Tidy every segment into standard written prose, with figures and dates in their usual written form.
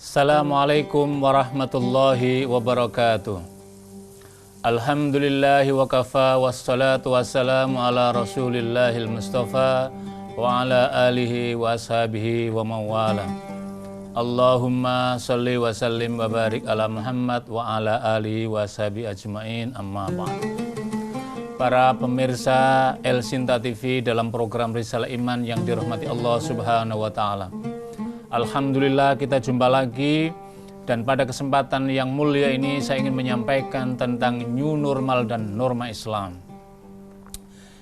Assalamualaikum warahmatullahi wabarakatuh. Alhamdulillahi wa kafa wassalatu wassalamu ala rasulillahil mustafa wa ala alihi wa ashabihi wa mawala. Allahumma salli wa sallim wa barik ala Muhammad wa ala alihi wa ashabihi ajma'in, amma ba'd. Para pemirsa El Sinta TV dalam program Risalah Iman yang dirahmati Allah Subhanahu wa Ta'ala, alhamdulillah kita jumpa lagi, dan pada kesempatan yang mulia ini saya ingin menyampaikan tentang new normal dan norma Islam.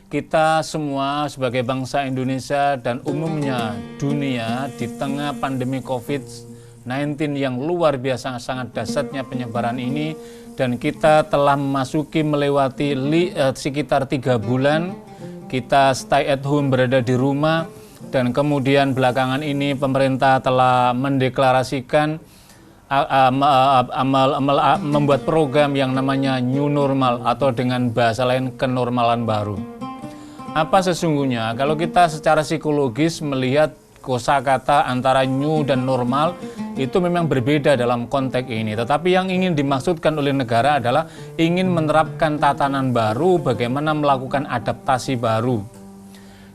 Kita semua sebagai bangsa Indonesia dan umumnya dunia di tengah pandemi COVID-19 yang luar biasa sangat dahsyatnya penyebaran ini, dan kita telah melewati sekitar 3 bulan kita stay at home, berada di rumah. Dan kemudian belakangan ini pemerintah telah mendeklarasikan membuat program yang namanya new normal, atau dengan bahasa lain kenormalan baru. Apa sesungguhnya? Kalau kita secara psikologis melihat kosakata antara new dan normal itu memang berbeda dalam konteks ini. Tetapi yang ingin dimaksudkan oleh negara adalah ingin menerapkan tatanan baru, bagaimana melakukan adaptasi baru.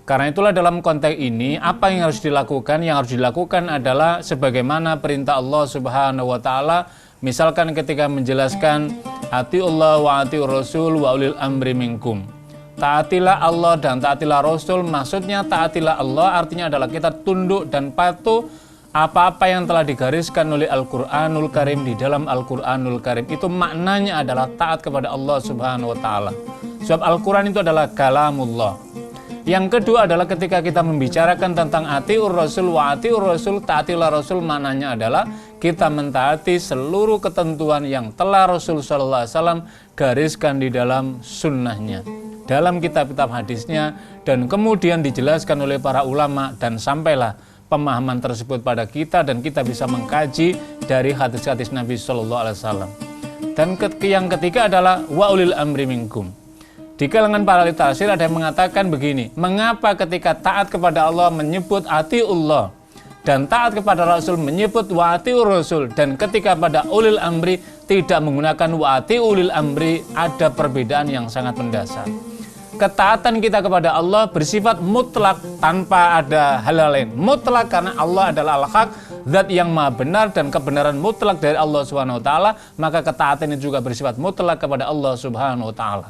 Karena itulah dalam konteks ini apa yang harus dilakukan? Yang harus dilakukan adalah sebagaimana perintah Allah Subhanahu wa Ta'ala. Misalkan ketika menjelaskan atiullah wa atiur rasul wa ulil amri minkum. Taatilah Allah dan taatilah Rasul. Maksudnya taatilah Allah artinya adalah kita tunduk dan patuh apa-apa yang telah digariskan oleh Al-Qur'anul Karim. Di dalam Al-Qur'anul Karim itu maknanya adalah taat kepada Allah Subhanahu wa Ta'ala. Sebab Al-Qur'an itu adalah kalamullah. Yang kedua adalah ketika kita membicarakan tentang atiur rasul wa atiur rasul, taatilah Rasul, maknanya adalah kita mentaati seluruh ketentuan yang telah Rasul sallallahu alaihi wasallam gariskan di dalam sunnahnya, dalam kitab-kitab hadisnya, dan kemudian dijelaskan oleh para ulama, dan sampailah pemahaman tersebut pada kita dan kita bisa mengkaji dari hadis-hadis Nabi sallallahu alaihi wasallam. Dan yang ketiga adalah wa ulil amri minkum. Di kalangan para ahli tafsir ada yang mengatakan begini, mengapa ketika taat kepada Allah menyebut atiullah dan taat kepada Rasul menyebut wa atiur rasul, dan ketika pada ulil amri tidak menggunakan wa atiulil amri? Ada perbedaan yang sangat mendasar. Ketaatan kita kepada Allah bersifat mutlak tanpa ada hal lain. Mutlak karena Allah adalah al-haq, zat yang maha benar, dan kebenaran mutlak dari Allah Subhanahu wa Ta'ala, maka ketaatan ini juga bersifat mutlak kepada Allah Subhanahu wa Ta'ala.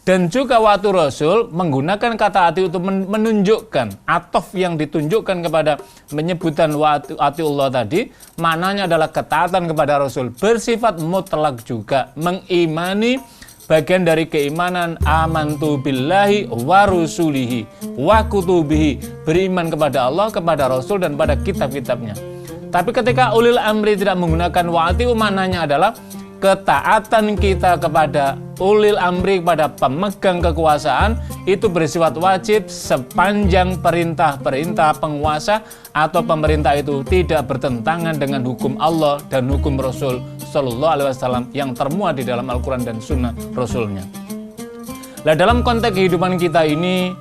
Dan juga waktu Rasul menggunakan kata ati untuk menunjukkan atof yang ditunjukkan kepada menyebutan atiullah tadi, maknanya adalah ketaatan kepada Rasul bersifat mutlak juga, mengimani bagian dari keimanan amantu billahi wa rusulihi wa kutubihi, beriman kepada Allah, kepada Rasul, dan pada kitab-kitabnya. Tapi ketika ulil amri tidak menggunakan wa'ati, maknanya adalah ketaatan kita kepada ulil amri, kepada pemegang kekuasaan, itu bersifat wajib sepanjang perintah-perintah penguasa atau pemerintah itu tidak bertentangan dengan hukum Allah dan hukum Rasul Sallallahu Alaihi Wasallam yang termuat di dalam Al-Quran dan Sunnah Rasulnya. Nah, dalam konteks kehidupan kita ini,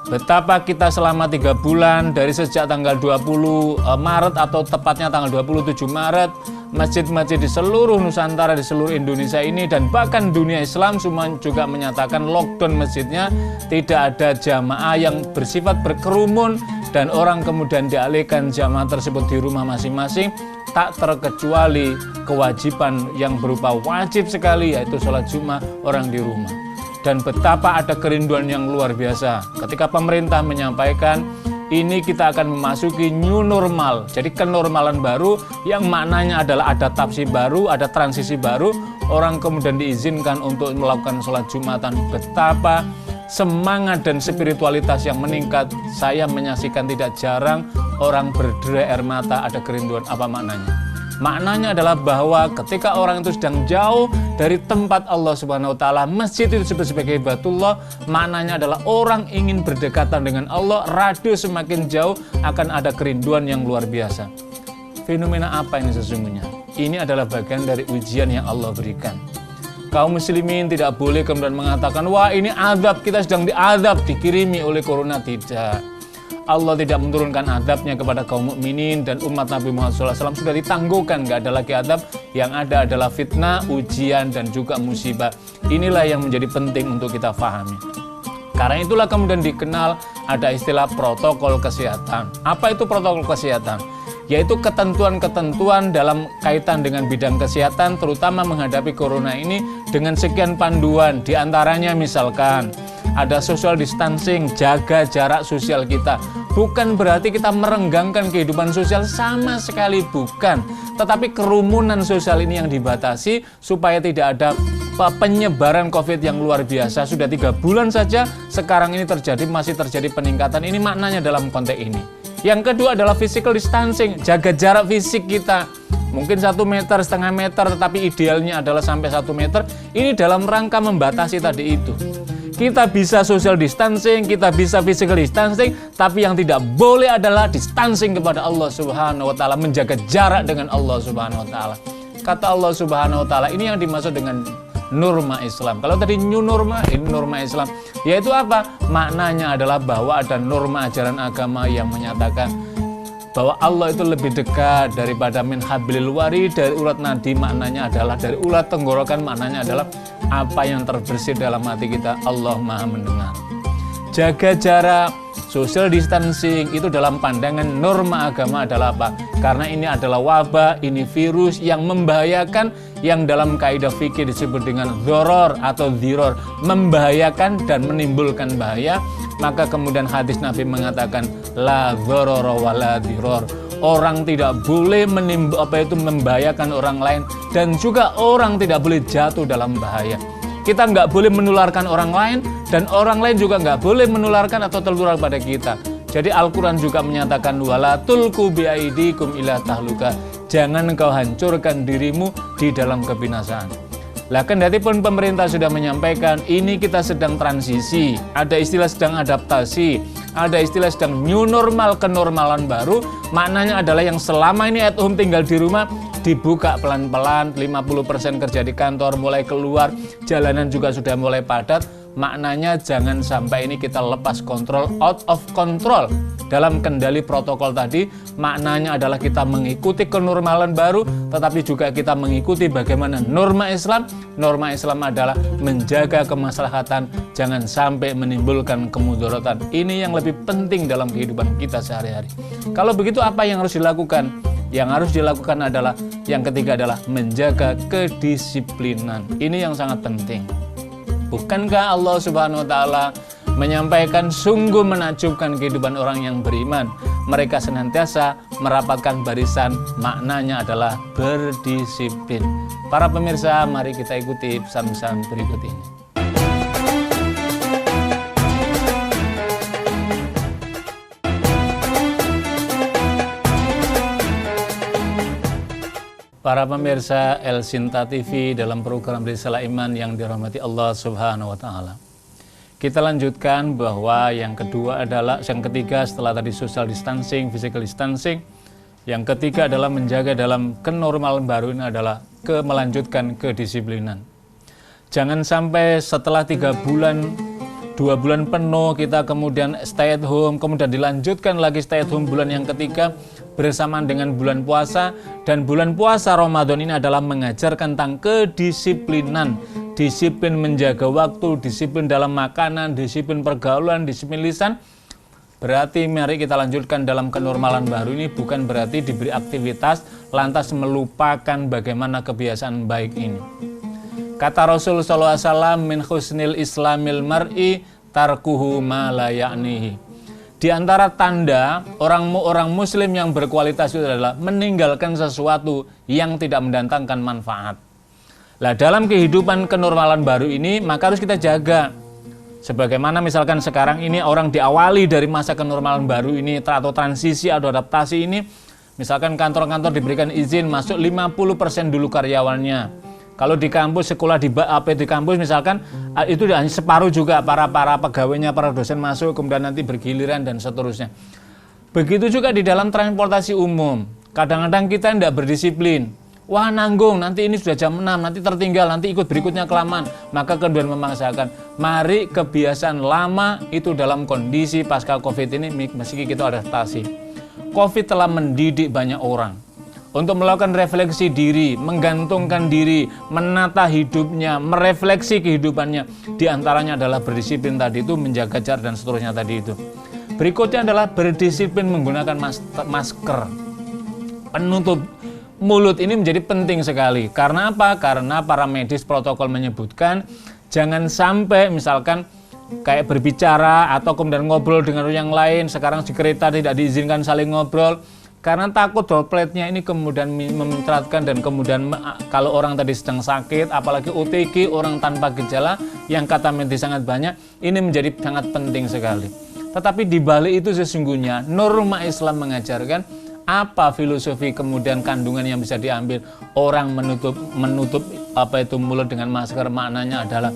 betapa kita selama 3 bulan dari sejak tanggal 20 Maret atau tepatnya tanggal 27 Maret, masjid-masjid di seluruh Nusantara, di seluruh Indonesia ini, dan bahkan dunia Islam semua juga menyatakan lockdown masjidnya, tidak ada jamaah yang bersifat berkerumun, dan orang kemudian dialihkan jamaah tersebut di rumah masing-masing, tak terkecuali kewajiban yang berupa wajib sekali, yaitu sholat Jumat orang di rumah. Dan betapa ada kerinduan yang luar biasa ketika pemerintah menyampaikan ini kita akan memasuki new normal, jadi kenormalan baru yang maknanya adalah ada adaptasi baru, ada transisi baru, orang kemudian diizinkan untuk melakukan sholat Jumatan. Betapa semangat dan spiritualitas yang meningkat. Saya menyaksikan tidak jarang orang berderai air mata, ada kerinduan. Apa maknanya? Maknanya adalah bahwa ketika orang itu sedang jauh dari tempat Allah Subhanahu wa Ta'ala, masjid itu disebut sebagai Baitullah, maknanya adalah orang ingin berdekatan dengan Allah, radius semakin jauh akan ada kerinduan yang luar biasa. Fenomena apa ini sesungguhnya? Ini adalah bagian dari ujian yang Allah berikan. Kaum muslimin tidak boleh kemudian mengatakan, wah ini azab, kita sedang diazab, dikirimi oleh corona. Tidak. Allah tidak menurunkan adabnya kepada kaum mukminin dan umat Nabi Muhammad SAW sudah ditangguhkan, nggak ada lagi adab. Yang ada adalah fitnah, ujian, dan juga musibah. Inilah yang menjadi penting untuk kita pahami. Karena itulah kemudian dikenal ada istilah protokol kesehatan. Apa itu protokol kesehatan? Yaitu ketentuan-ketentuan dalam kaitan dengan bidang kesehatan, terutama menghadapi corona ini dengan sekian panduan. Di antaranya misalkan ada social distancing, jaga jarak sosial kita. Bukan berarti kita merenggangkan kehidupan sosial, sama sekali bukan. Tetapi kerumunan sosial ini yang dibatasi supaya tidak ada penyebaran COVID yang luar biasa. Sudah 3 bulan saja sekarang ini masih terjadi peningkatan. Ini maknanya dalam konteks ini. Yang kedua adalah physical distancing, jaga jarak fisik kita. Mungkin 1,5 meter, tetapi idealnya adalah sampai 1 meter. Ini dalam rangka membatasi tadi itu. Kita bisa social distancing, kita bisa physical distancing, tapi yang tidak boleh adalah distancing kepada Allah Subhanahu wa taala, menjaga jarak dengan Allah Subhanahu wa taala. Kata Allah Subhanahu wa taala, ini yang dimaksud dengan norma Islam. Kalau tadi new norma, ini norma Islam. Yaitu apa? Maknanya adalah bahwa ada norma ajaran agama yang menyatakan bahwa Allah itu lebih dekat daripada min hablil warid, dari urat nadi maknanya adalah, dari urat tenggorokan maknanya adalah apa yang terbersih dalam hati kita. Allah Maha mendengar. Jaga jarak, social distancing itu dalam pandangan norma agama adalah apa? Karena ini adalah wabah, ini virus yang membahayakan, yang dalam kaidah fikih disebut dengan dzaror atau dziror, membahayakan dan menimbulkan bahaya. Maka kemudian hadis Nabi mengatakan la dzarara wa la dziror. Orang tidak boleh membahayakan orang lain, dan juga orang tidak boleh jatuh dalam bahaya. Kita nggak boleh menularkan orang lain, dan orang lain juga nggak boleh menularkan atau tertular pada kita. Jadi Al-Quran juga menyatakan wala tulqu biaidikum ila tahluka. Jangan engkau hancurkan dirimu di dalam kebinasaan. Lah kendati pun pemerintah sudah menyampaikan ini kita sedang transisi, ada istilah sedang adaptasi, ada istilah sedang new normal, kenormalan baru. Maknanya adalah yang selama ini at home tinggal di rumah dibuka pelan-pelan, 50% kerja di kantor, mulai keluar, jalanan juga sudah mulai padat. Maknanya jangan sampai ini kita lepas kontrol, out of control dalam kendali protokol tadi. Maknanya adalah kita mengikuti kenormalan baru, tetapi juga kita mengikuti bagaimana norma Islam. Norma Islam adalah menjaga kemaslahatan, jangan sampai menimbulkan kemudaratan. Ini yang lebih penting dalam kehidupan kita sehari-hari. Kalau begitu apa yang harus dilakukan? Yang harus dilakukan adalah, yang ketiga adalah menjaga kedisiplinan. Ini yang sangat penting. Bukankah Allah Subhanahu wa taala menyampaikan sungguh menakjubkan kehidupan orang yang beriman? Mereka senantiasa merapatkan barisan, maknanya adalah berdisiplin. Para pemirsa, mari kita ikuti pesan-pesan berikut ini. Para pemirsa El Sinta TV dalam program Risalah Iman yang dirahmati Allah Subhanahu wa taala. Kita lanjutkan bahwa yang ketiga setelah tadi social distancing, physical distancing, yang ketiga adalah menjaga dalam kenormalan baru ini adalah melanjutkan kedisiplinan. Jangan sampai setelah 3 bulan, 2 bulan penuh kita kemudian stay at home, kemudian dilanjutkan lagi stay at home bulan yang ketiga bersamaan dengan bulan puasa. Dan bulan puasa Ramadan ini adalah mengajarkan tentang kedisiplinan, disiplin menjaga waktu, disiplin dalam makanan, disiplin pergaulan, disiplin lisan. Berarti mari kita lanjutkan dalam kenormalan baru ini, bukan berarti diberi aktivitas lantas melupakan bagaimana kebiasaan baik ini. Kata Rasul sallallahu alaihi wasallam, min husnil islamil mar'i tarkuhu ma la ya'nihi. Di antara tanda orang muslim yang berkualitas itu adalah meninggalkan sesuatu yang tidak mendatangkan manfaat. Lah dalam kehidupan kenormalan baru ini maka harus kita jaga. Sebagaimana misalkan sekarang ini orang diawali dari masa kenormalan baru ini atau transisi atau adaptasi ini, misalkan kantor-kantor diberikan izin masuk 50% dulu karyawannya. Kalau di kampus, sekolah di kampus misalkan itu hanya separuh juga para pegawainya, para dosen masuk, kemudian nanti bergiliran dan seterusnya. Begitu juga di dalam transportasi umum. Kadang-kadang kita tidak berdisiplin. wah nanggung, nanti ini sudah jam 6, nanti tertinggal, nanti ikut berikutnya kelamaan. Maka kemudian memaksakan, mari kebiasaan lama itu dalam kondisi pasca COVID ini, meski kita adaptasi. COVID telah mendidik banyak orang untuk melakukan refleksi diri, menggantungkan diri, menata hidupnya, merefleksi kehidupannya. Di antaranya adalah berdisiplin tadi itu, menjaga jarak dan seterusnya tadi itu. Berikutnya adalah berdisiplin menggunakan masker. Penutup mulut ini menjadi penting sekali. Karena apa? Karena para medis protokol menyebutkan jangan sampai misalkan kayak berbicara atau kemudian ngobrol dengan orang yang lain. Sekarang di kereta tidak diizinkan saling ngobrol. Karena takut dropletnya ini kemudian memuncratkan dan kemudian kalau orang tadi sedang sakit, apalagi OTG, orang tanpa gejala yang kata medis sangat banyak, ini menjadi sangat penting sekali. Tetapi di balik itu sesungguhnya norma Islam mengajarkan apa filosofi kemudian kandungan yang bisa diambil. Orang menutup mulut dengan masker, maknanya adalah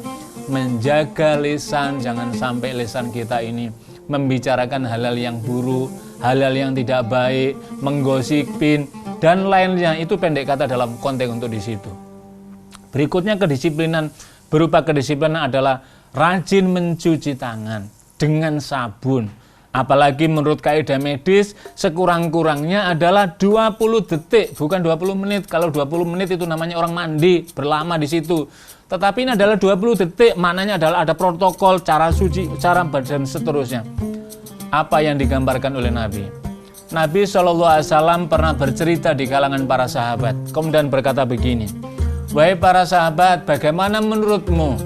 menjaga lisan, jangan sampai lisan kita ini membicarakan hal-hal yang buruk, hal-hal yang tidak baik, menggosipin dan lainnya. Itu pendek kata dalam konteks untuk di situ. Berikutnya kedisiplinan, berupa kedisiplinan adalah rajin mencuci tangan dengan sabun. Apalagi menurut kaidah medis sekurang-kurangnya adalah 20 detik, bukan 20 menit. Kalau 20 menit itu namanya orang mandi, berlama di situ. Tetapi ini adalah 20 detik, maknanya adalah ada protokol, cara suci, cara dan seterusnya. Apa yang digambarkan oleh Nabi? Nabi SAW pernah bercerita di kalangan para sahabat, kemudian berkata begini, wahai para sahabat, bagaimana menurutmu?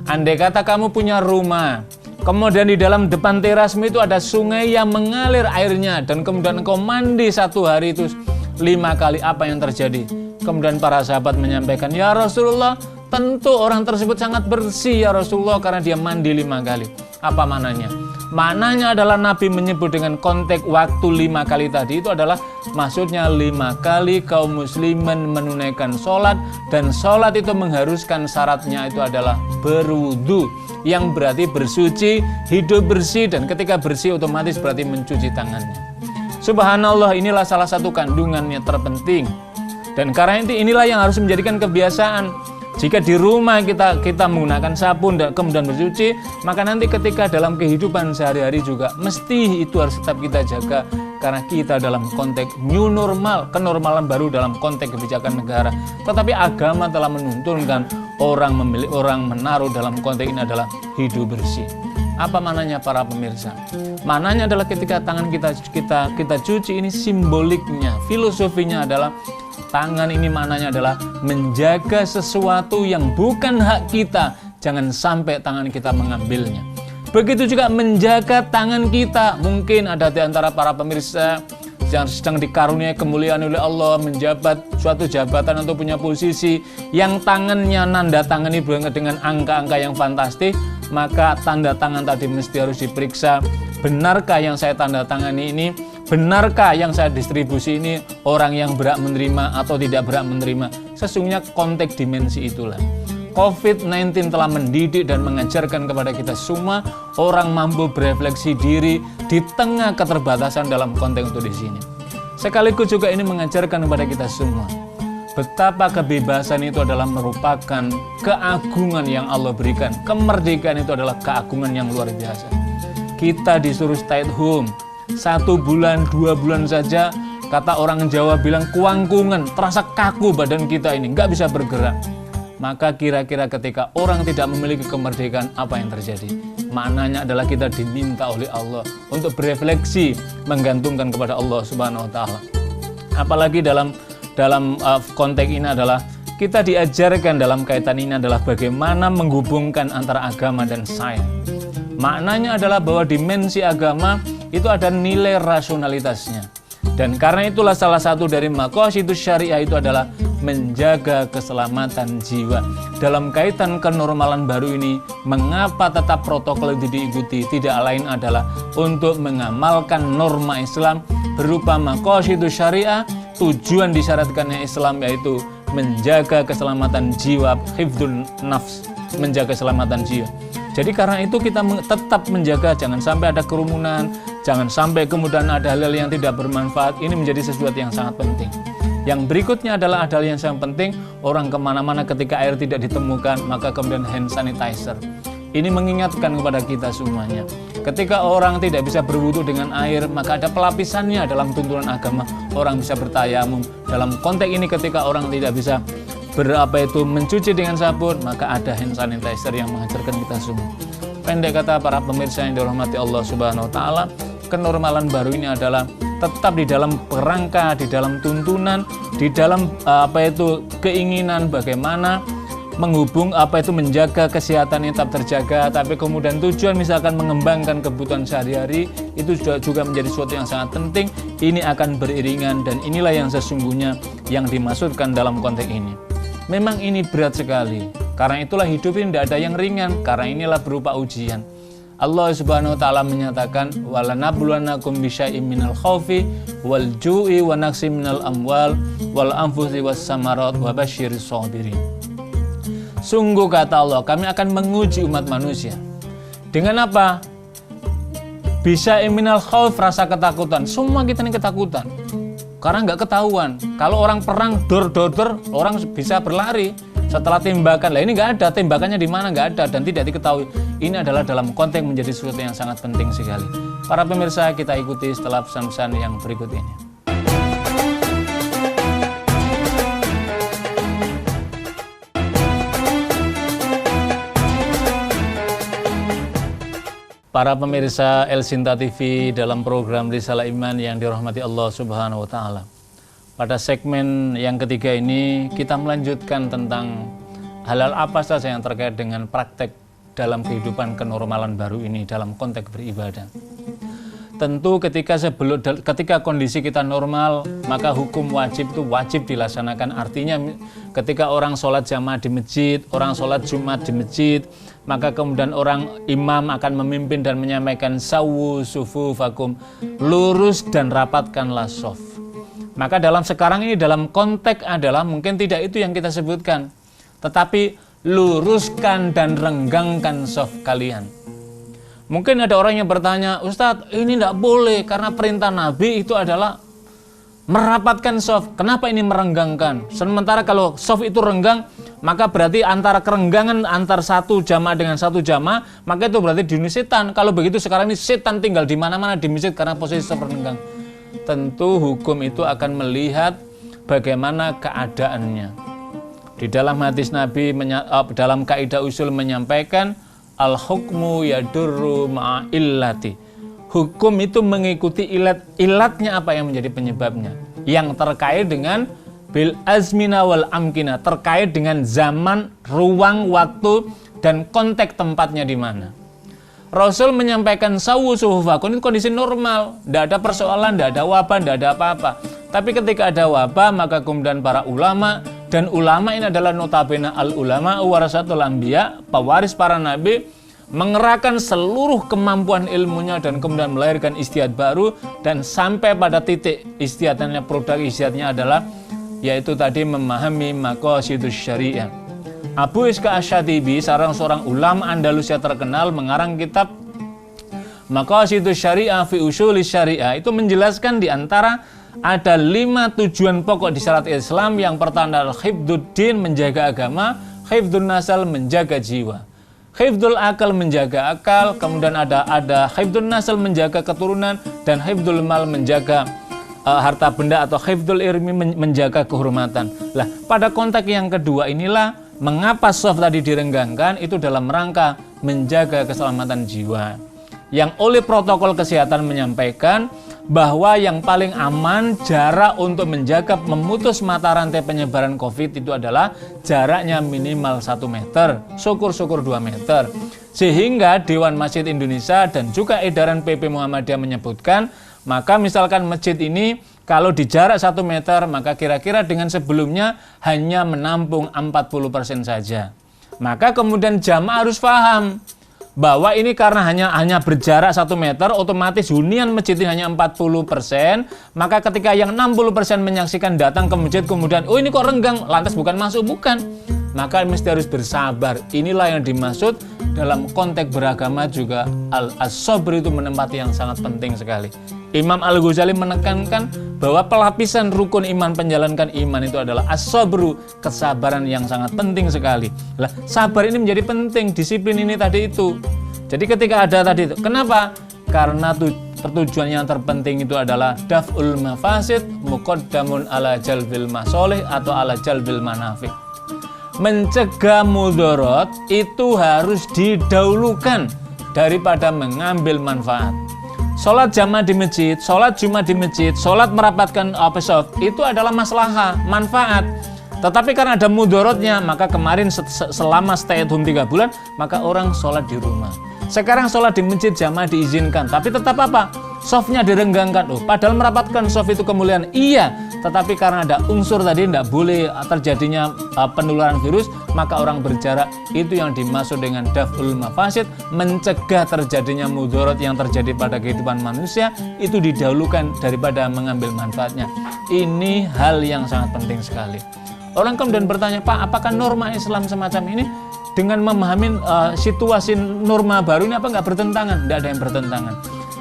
Andai kata kamu punya rumah, kemudian di dalam depan terasmu itu ada sungai yang mengalir airnya, dan kemudian engkau mandi satu hari itu 5 kali, apa yang terjadi? Kemudian para sahabat menyampaikan, ya Rasulullah, tentu orang tersebut sangat bersih ya Rasulullah karena dia mandi 5 kali. Apa maknanya? Maknanya adalah Nabi menyebut dengan konteks waktu 5 kali tadi itu adalah maksudnya 5 kali kaum muslimin menunaikan sholat, dan sholat itu mengharuskan syaratnya itu adalah berwudu, yang berarti bersuci, hidup bersih, dan ketika bersih otomatis berarti mencuci tangannya. Subhanallah, inilah salah satu kandungannya terpenting. Dan karena inilah yang harus menjadikan kebiasaan. Jika di rumah kita menggunakan sabun dan kemudian bersuci, maka nanti ketika dalam kehidupan sehari-hari juga mesti itu harus tetap kita jaga, karena kita dalam konteks new normal, kenormalan baru dalam konteks kebijakan negara. Tetapi agama telah menuntunkan orang menaruh dalam konteks ini adalah hidup bersih. Apa maknanya para pemirsa? Maknanya adalah ketika tangan kita cuci, ini simboliknya, filosofinya adalah tangan ini maknanya adalah menjaga sesuatu yang bukan hak kita, jangan sampai tangan kita mengambilnya. Begitu juga menjaga tangan kita. Mungkin ada di antara para pemirsa yang sedang dikaruniai kemuliaan oleh Allah, menjabat suatu jabatan atau punya posisi yang tangannya nanda tangani dengan angka-angka yang fantastis, maka tanda tangan tadi mesti harus diperiksa. Benarkah yang saya tanda tangani ini? Benarkah yang saya distribusi ini orang yang berhak menerima atau tidak berhak menerima? Sesungguhnya konteks dimensi itulah. COVID-19 telah mendidik dan mengajarkan kepada kita semua orang mampu berefleksi diri di tengah keterbatasan dalam konteks untuk di sini. Sekaligus juga ini mengajarkan kepada kita semua betapa kebebasan itu adalah merupakan keagungan yang Allah berikan. Kemerdekaan itu adalah keagungan yang luar biasa. Kita disuruh stay at home 1 bulan, 2 bulan saja, kata orang Jawa bilang kuangkungan, terasa kaku badan kita ini, nggak bisa bergerak. Maka kira-kira ketika orang tidak memiliki kemerdekaan, apa yang terjadi? Maknanya adalah kita diminta oleh Allah untuk berefleksi, menggantungkan kepada Allah Subhanahu wa Ta'ala. Apalagi dalam konteks ini adalah kita diajarkan dalam kaitan ini adalah bagaimana menghubungkan antara agama dan sains. Maknanya adalah bahwa dimensi agama itu ada nilai rasionalitasnya. Dan karena itulah salah satu dari maqasidus syariah itu adalah menjaga keselamatan jiwa. Dalam kaitan kenormalan baru ini, mengapa tetap protokol itu diikuti? Tidak lain adalah untuk mengamalkan norma Islam berupa maqasidus syariah. Tujuan disyaratkannya Islam yaitu menjaga keselamatan jiwa, hifdzun nafs, menjaga keselamatan jiwa. Jadi karena itu kita tetap menjaga, jangan sampai ada kerumunan, jangan sampai kemudian ada hal-hal yang tidak bermanfaat. Ini menjadi sesuatu yang sangat penting. Yang berikutnya adalah yang sangat penting, orang kemana-mana ketika air tidak ditemukan, maka kemudian hand sanitizer. Ini mengingatkan kepada kita semuanya. Ketika orang tidak bisa berwudu dengan air, maka ada pelapisannya dalam tuntunan agama. Orang bisa bertayamum. Dalam konteks ini ketika orang tidak bisa mencuci dengan sabun, maka ada hand sanitizer yang mengajarkan kita semua. Pendek kata para pemirsa yang dirahmati Allah Subhanahu wa taala, kenormalan baru ini adalah tetap di dalam kerangka, di dalam tuntunan, di dalam keinginan bagaimana menjaga kesehatan ini tetap terjaga, tapi kemudian tujuan misalkan mengembangkan kebutuhan sehari-hari itu juga menjadi sesuatu yang sangat penting. Ini akan beriringan dan inilah yang sesungguhnya yang dimaksudkan dalam konteks ini. Memang ini berat sekali, karena itulah hidup ini tidak ada yang ringan, karena inilah berupa ujian. Allah Subhanahu wa taala menyatakan walanabluwannakum bisyai'im minal khaufi wal ju'i wa naqsim minal amwal wal anfusi was samarat wa basyiris shabirin. Sungguh kata Allah, kami akan menguji umat manusia. Dengan apa? Bisyai'im minal khauf, rasa ketakutan. Semua kita ini ketakutan. Karena nggak ketahuan. Kalau orang perang dor, orang bisa berlari. Setelah tembakan, lah ini nggak ada, tembakannya di mana nggak ada dan tidak diketahui. Ini adalah dalam konteks menjadi sesuatu yang sangat penting sekali. Para pemirsa, kita ikuti setelah pesan-pesan yang berikut ini. Para pemirsa El Sinta TV dalam program Risalah Iman yang dirahmati Allah Subhanahu wa taala. Pada segmen yang ketiga ini kita melanjutkan tentang hal-hal apa saja yang terkait dengan praktek dalam kehidupan kenormalan baru ini dalam konteks beribadah. Tentu ketika kondisi kita normal, maka hukum wajib itu wajib dilaksanakan. Artinya ketika orang sholat jamaah di masjid, orang sholat Jumat di masjid, maka kemudian orang imam akan memimpin dan menyampaikan sawu sufufakum, lurus dan rapatkanlah shaf. Maka dalam sekarang ini dalam konteks adalah mungkin tidak itu yang kita sebutkan, tetapi luruskan dan renggangkan shaf kalian. Mungkin ada orang yang bertanya, Ustadz ini tidak boleh karena perintah Nabi itu adalah merapatkan shaf. Kenapa ini merenggangkan? Sementara kalau shaf itu renggang, maka berarti antara kerenggangan antar satu jamaah dengan satu jamaah, maka itu berarti diuni setan. Kalau begitu sekarang ini setan tinggal di mana-mana di masjid karena posisi shaf renggang. Tentu hukum itu akan melihat bagaimana keadaannya. Di dalam hadis Nabi, dalam kaidah usul menyampaikan, al-hukmu yadurru ma'illati. Hukum itu mengikuti ilatnya apa yang menjadi penyebabnya. Yang terkait dengan bil azmina wal amkina, terkait dengan zaman, ruang, waktu, dan konteks tempatnya di mana. Rasul menyampaikan sawu suhufakum itu kondisi normal, tidak ada persoalan, tidak ada wabah, tidak ada apa-apa. Tapi ketika ada wabah, maka kemudian para ulama, dan ulama ini adalah notabene al-ulama warasatul anbiya, pewaris para nabi, mengerahkan seluruh kemampuan ilmunya dan kemudian melahirkan ijtihad baru, dan sampai pada titik ijtihadnya, produk ijtihadnya adalah yaitu tadi memahami maqasidus syariah. Abu Ishaq Asy-Syatibi, seorang ulama Andalusia terkenal, mengarang kitab Maqasidus Syariah fi Usulis Syariah, itu menjelaskan di antara ada 5 tujuan pokok di syariat Islam. Yang pertama adalah hifdzuddin, menjaga agama, hifdzun nasal, menjaga jiwa, hifdzul akal, menjaga akal, kemudian ada hifdzun nasal, menjaga keturunan, dan hifdzul mal, menjaga harta benda, atau hifdzul irmi, menjaga kehormatan. Lah, pada konteks yang kedua inilah mengapa shaf tadi direnggangkan, itu dalam rangka menjaga keselamatan jiwa. Yang oleh protokol kesehatan menyampaikan bahwa yang paling aman jarak untuk menjaga memutus mata rantai penyebaran COVID itu adalah jaraknya minimal 1 meter, syukur-syukur 2 meter. Sehingga Dewan Masjid Indonesia dan juga edaran PP Muhammadiyah menyebutkan, maka misalkan masjid ini kalau di jarak 1 meter, maka kira-kira dengan sebelumnya hanya menampung 40% saja. Maka kemudian jamaah harus paham bahwa ini karena hanya berjarak 1 meter, otomatis hunian masjid ini hanya 40%, maka ketika yang 60% menyaksikan datang ke masjid kemudian, oh ini kok renggang, lantas bukan masuk, bukan. Maka mesti harus bersabar. Inilah yang dimaksud dalam konteks beragama juga, as-sabr itu menempati yang sangat penting sekali. Imam Al-Ghazali menekankan bahwa pelapisan rukun iman penjalankan iman itu adalah as-sabru, kesabaran yang sangat penting sekali. Lah, sabar ini menjadi penting, disiplin ini tadi itu. Jadi ketika ada tadi itu, kenapa? Karena pertujuan yang terpenting itu adalah daf'ul mafasid muqaddamun ala jalbil masolih atau ala jalbil manafi. Mencegah mudarat itu harus didahulukan daripada mengambil manfaat. Sholat jamaah di masjid, sholat Jumat di masjid, sholat merapatkan soft itu adalah maslahah, manfaat. Tetapi karena ada mudaratnya, maka kemarin selama stay at home 3 bulan, maka orang sholat di rumah. Sekarang sholat di masjid jamaah diizinkan, tapi tetap apa? Softnya direnggangkan. Padahal merapatkan soft itu kemuliaan, iya. Tetapi karena ada unsur tadi tidak boleh terjadinya penularan virus, maka orang berjarak. Itu yang dimaksud dengan daf'ul mafasid, mencegah terjadinya mudarat yang terjadi pada kehidupan manusia, itu didahulukan daripada mengambil manfaatnya. Ini hal yang sangat penting sekali. Orang kemudian bertanya, Pak, apakah norma Islam semacam ini dengan memahami situasi norma baru ini apa nggak bertentangan? Tidak ada yang bertentangan.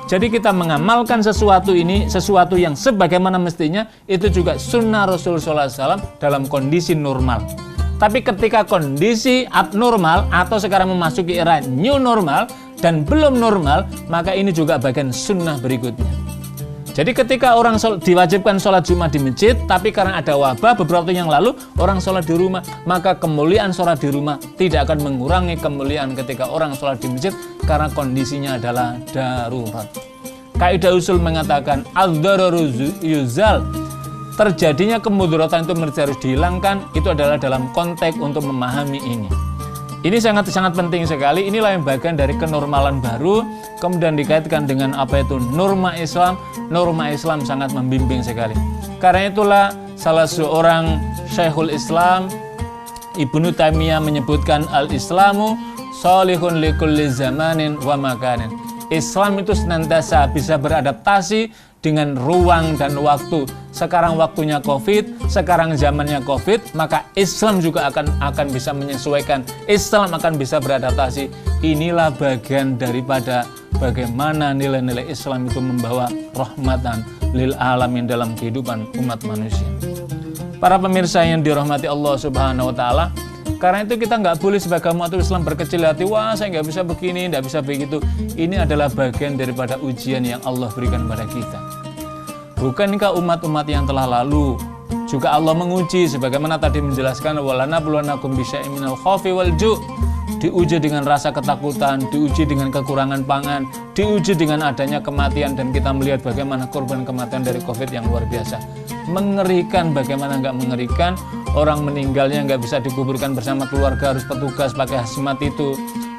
Jadi kita mengamalkan sesuatu ini, sesuatu yang sebagaimana mestinya, itu juga sunnah Rasul SAW dalam kondisi normal. Tapi ketika kondisi abnormal atau sekarang memasuki era new normal dan belum normal, maka ini juga bagian sunnah berikutnya. Jadi ketika orang diwajibkan sholat Jumat di masjid, tapi karena ada wabah beberapa waktu yang lalu, orang sholat di rumah, maka kemuliaan sholat di rumah tidak akan mengurangi kemuliaan ketika orang sholat di masjid, karena kondisinya adalah darurat. Kaidah usul mengatakan, al-dararu yuzal, terjadinya kemudaratan itu harus dihilangkan, itu adalah dalam konteks untuk memahami ini. Ini sangat-sangat penting sekali. Inilah yang bagian dari kenormalan baru, kemudian dikaitkan dengan apa itu norma Islam. Norma Islam sangat membimbing sekali. Karena itulah salah seorang Syekhul Islam, Ibnu Taimiyah, menyebutkan al-Islamu sholihun likulli zamanin wa makanin. Islam itu senantiasa bisa beradaptasi dengan ruang dan waktu. Sekarang waktunya COVID, sekarang zamannya COVID, maka Islam juga akan bisa menyesuaikan. Islam akan bisa beradaptasi. Inilah bagian daripada bagaimana nilai-nilai Islam itu membawa rahmatan lil alamin dalam kehidupan umat manusia. Para pemirsa yang dirahmati Allah Subhanahu wa taala, karena itu kita nggak boleh sebagai umat Islam berkecil hati, wah saya nggak bisa begini, nggak bisa begitu. Ini adalah bagian daripada ujian yang Allah berikan kepada kita. Bukankah umat-umat yang telah lalu juga Allah menguji, sebagaimana tadi menjelaskan, walanabluwannakum bisyai'in minal khaufi wal ju', diuji dengan rasa ketakutan, diuji dengan kekurangan pangan, diuji dengan adanya kematian, dan kita melihat bagaimana korban kematian dari COVID yang luar biasa. Mengerikan, bagaimana nggak mengerikan, orang meninggalnya nggak bisa dikuburkan bersama keluarga, harus petugas pakai hazmat itu.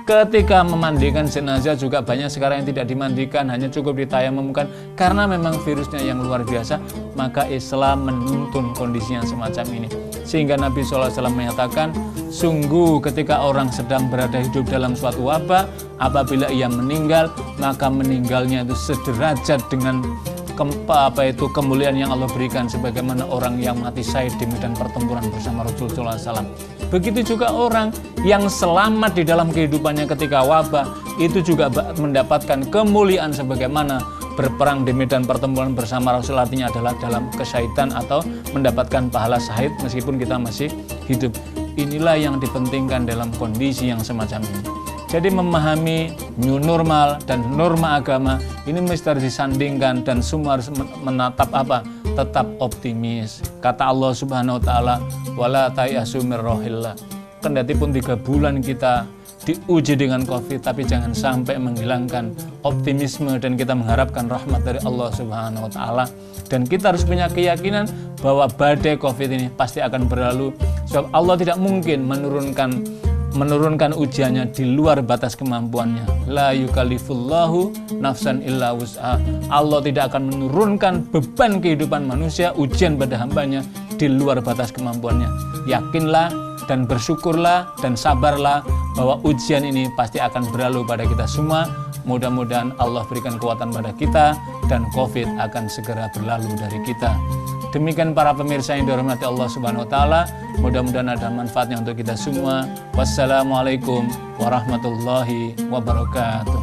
Ketika memandikan jenazah juga banyak sekarang yang tidak dimandikan, hanya cukup ditayamumkan karena memang virusnya yang luar biasa. Maka Islam menuntun kondisi yang semacam ini, sehingga Nabi SAW menyatakan, sungguh ketika orang sedang berada hidup dalam suatu wabah, apabila ia meninggal, maka meninggalnya itu sederajat dengan kemuliaan yang Allah berikan, sebagaimana orang yang mati syahid di medan pertempuran bersama Rasulullah SAW. Begitu juga orang yang selamat di dalam kehidupannya ketika wabah, itu juga mendapatkan kemuliaan sebagaimana berperang di medan pertempuran bersama Rasul, artinya adalah dalam kesyahidan atau mendapatkan pahala syahid meskipun kita masih hidup. Inilah yang dipentingkan dalam kondisi yang semacam ini. Jadi memahami new normal dan norma agama ini mesti harus disandingkan, dan semua harus menatap apa? Tetap optimis. Kata Allah Subhanahu wa taala, wala tayasu mir rohillah. Kendati pun 3 bulan kita diuji dengan COVID, tapi jangan sampai menghilangkan optimisme dan kita mengharapkan rahmat dari Allah Subhanahu wa taala. Dan kita harus punya keyakinan bahwa badai COVID ini pasti akan berlalu, sebab Allah tidak mungkin menurunkan ujiannya di luar batas kemampuannya. La yukallifullahu nafsan illa wus'aha. Allah tidak akan menurunkan beban kehidupan manusia, ujian pada hambanya, di luar batas kemampuannya. Yakinlah dan bersyukurlah dan sabarlah bahwa ujian ini pasti akan berlalu pada kita semua. Mudah-mudahan Allah berikan kekuatan pada kita dan COVID akan segera berlalu dari kita. Demikian para pemirsa yang dirahmati Allah Subhanahu wa taala, mudah-mudahan ada manfaatnya untuk kita semua. Wassalamualaikum warahmatullahi wabarakatuh.